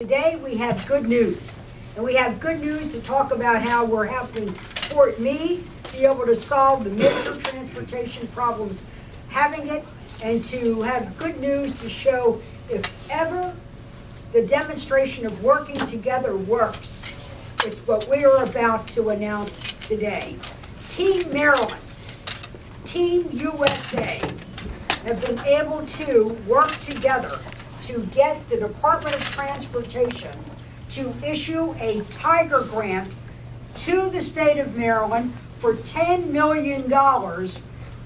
Today we have good news, and we have good news to talk about how we're helping Fort Meade be able to solve the major transportation problems having it, and to have good news to show if ever the demonstration of working together works. It's what we are about to announce today. Team Maryland, Team USA have been able to work together to get the Department of Transportation to issue a Tiger Grant to the state of Maryland for $10 million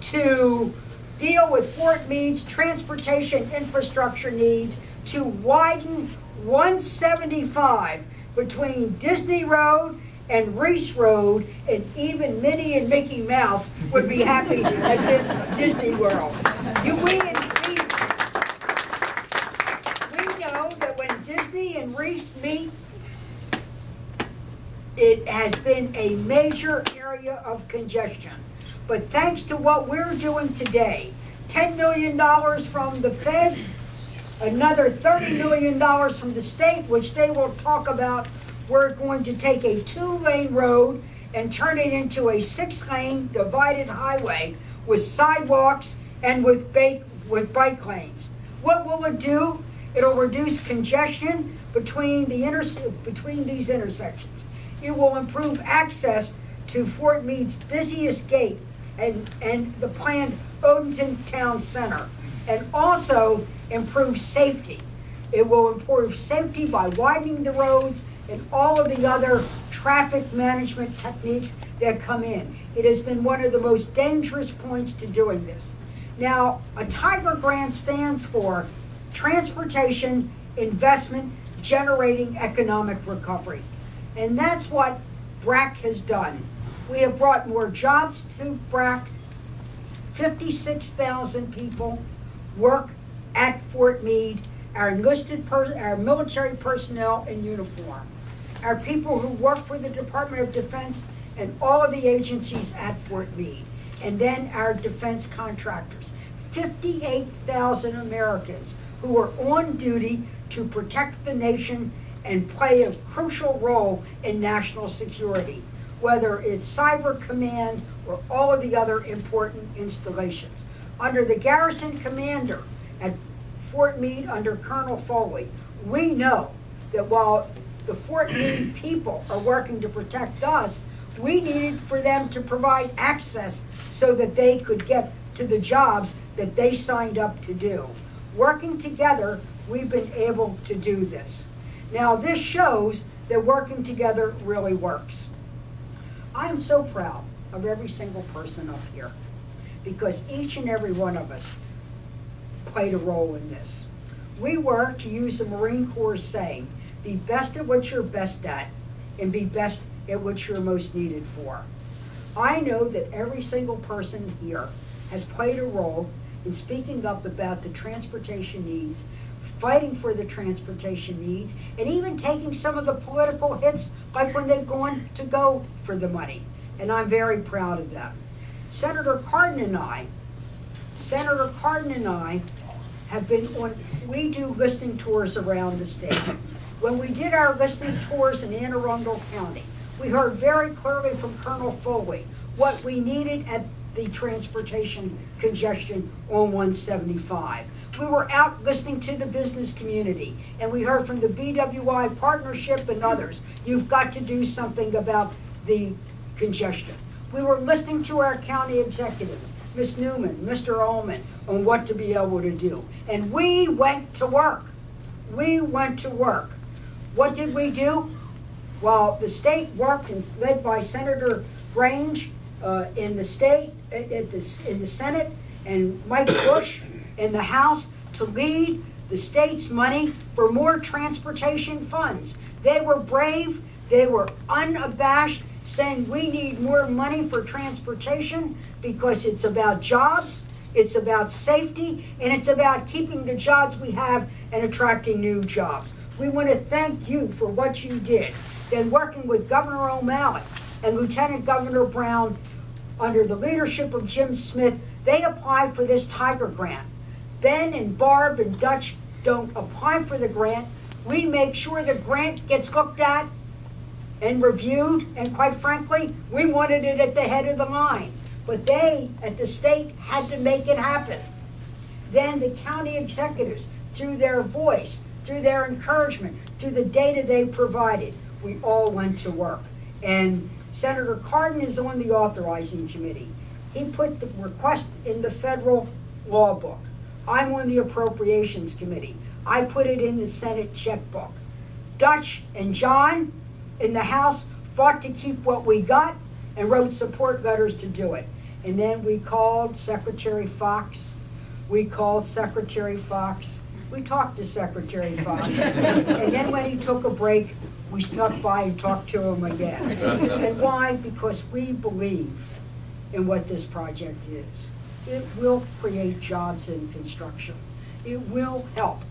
to deal with Fort Meade's transportation infrastructure needs to widen 175 between Disney Road and Reese Road, and even Minnie and Mickey Mouse would be happy at this Disney World. Disney and Reese meet, it has been a major area of congestion. But thanks to what we're doing today, $10 million from the feds, another $30 million from the state, which they will talk about, we're going to take a 2-lane road and turn it into a 6-lane divided highway with sidewalks and with bike lanes. What will it do? It'll reduce congestion between these intersections. It will improve access to Fort Meade's busiest gate and the planned Odenton Town Center, and also improve safety. It will improve safety by widening the roads and all of the other traffic management techniques that come in. It has been one of the most dangerous points to doing this. Now, a Tiger Grant stands for Transportation Investment Generating Economic Recovery. And that's what BRAC has done. We have brought more jobs to BRAC. 56,000 people work at Fort Meade, our military personnel in uniform, our people who work for the Department of Defense and all of the agencies at Fort Meade, and then our defense contractors. 58,000 Americans who are on duty to protect the nation and play a crucial role in national security, whether it's Cyber Command or all of the other important installations. Under the garrison commander at Fort Meade, under Colonel Foley, we know that while the Fort Meade people are working to protect us, we needed for them to provide access so that they could get to the jobs that they signed up to do. Working together, we've been able to do this. Now, this shows that working together really works. I am so proud of every single person up here, because each and every one of us played a role in this. We were, to use the Marine Corps saying, be best at what you're best at and be best at what you're most needed for. I know that every single person here has played a role in speaking up about the transportation needs, fighting for the transportation needs, and even taking some of the political hits, like when they've gone to go for the money. And I'm very proud of them. Senator Cardin and I have been on, we do listening tours around the state. When we did our listening tours in Anne Arundel County, we heard very clearly from Colonel Foley what we needed at the transportation congestion on 175. We were out listening to the business community, and we heard from the BWI partnership and others. You've got to do something about the congestion. We were listening to our county executives, Ms. Newman, Mr. Ullman, on what to be able to do. And we went to work. We went to work. What did we do? Well, the state worked, and led by Senator Grange in the state, in the Senate, and Mike Bush in the House, to lead the state's money for more transportation funds. They were brave, they were unabashed, saying we need more money for transportation because it's about jobs, it's about safety, and it's about keeping the jobs we have and attracting new jobs. We want to thank you for what you did. Then working with Governor O'Malley and Lieutenant Governor Brown, under the leadership of Jim Smith, they applied for this Tiger Grant. Ben and Barb and Dutch don't apply for the grant. We make sure the grant gets looked at and reviewed, and quite frankly, we wanted it at the head of the line. But they, at the state, had to make it happen. Then the county executives, through their voice, through their encouragement, through the data they provided, we all went to work. And Senator Cardin is on the authorizing committee. He put the request in the federal law book. I'm on the appropriations committee. I put it in the Senate checkbook. Dutch and John in the House fought to keep what we got and wrote support letters to do it. And then we called Secretary Fox. We talked to Secretary Fox. And then when he took a break, we snuck by and talked to him again. And why? Because we believe in what this project is. It will create jobs in construction. It will help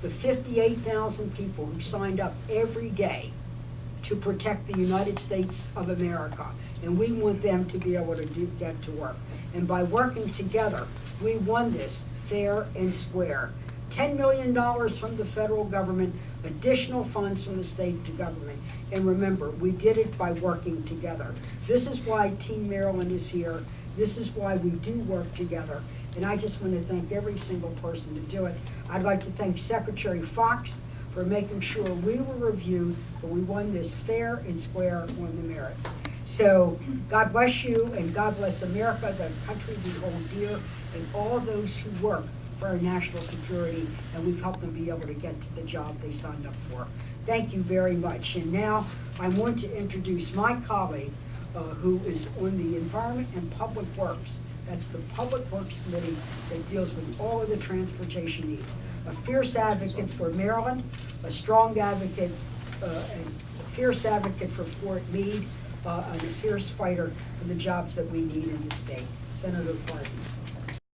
the 58,000 people who signed up every day to protect the United States of America. And we want them to be able to get to work. And by working together, we won this fair and square. $10 million from the federal government, additional funds from the state to government. And remember, we did it by working together. This is why Team Maryland is here. This is why we do work together. And I just want to thank every single person to do it. I'd like to thank Secretary Fox for making sure we were reviewed, but we won this fair and square on the merits. So God bless you, and God bless America, the country we hold dear, and all those who work for our national security, and we've helped them be able to get to the job they signed up for. Thank you very much. And now I want to introduce my colleague, who is on the Environment and Public Works. That's the Public Works Committee that deals with all of the transportation needs. A fierce advocate for Maryland, a strong advocate, and a fierce advocate for Fort Meade, and a fierce fighter for the jobs that we need in the state. Senator Cardin.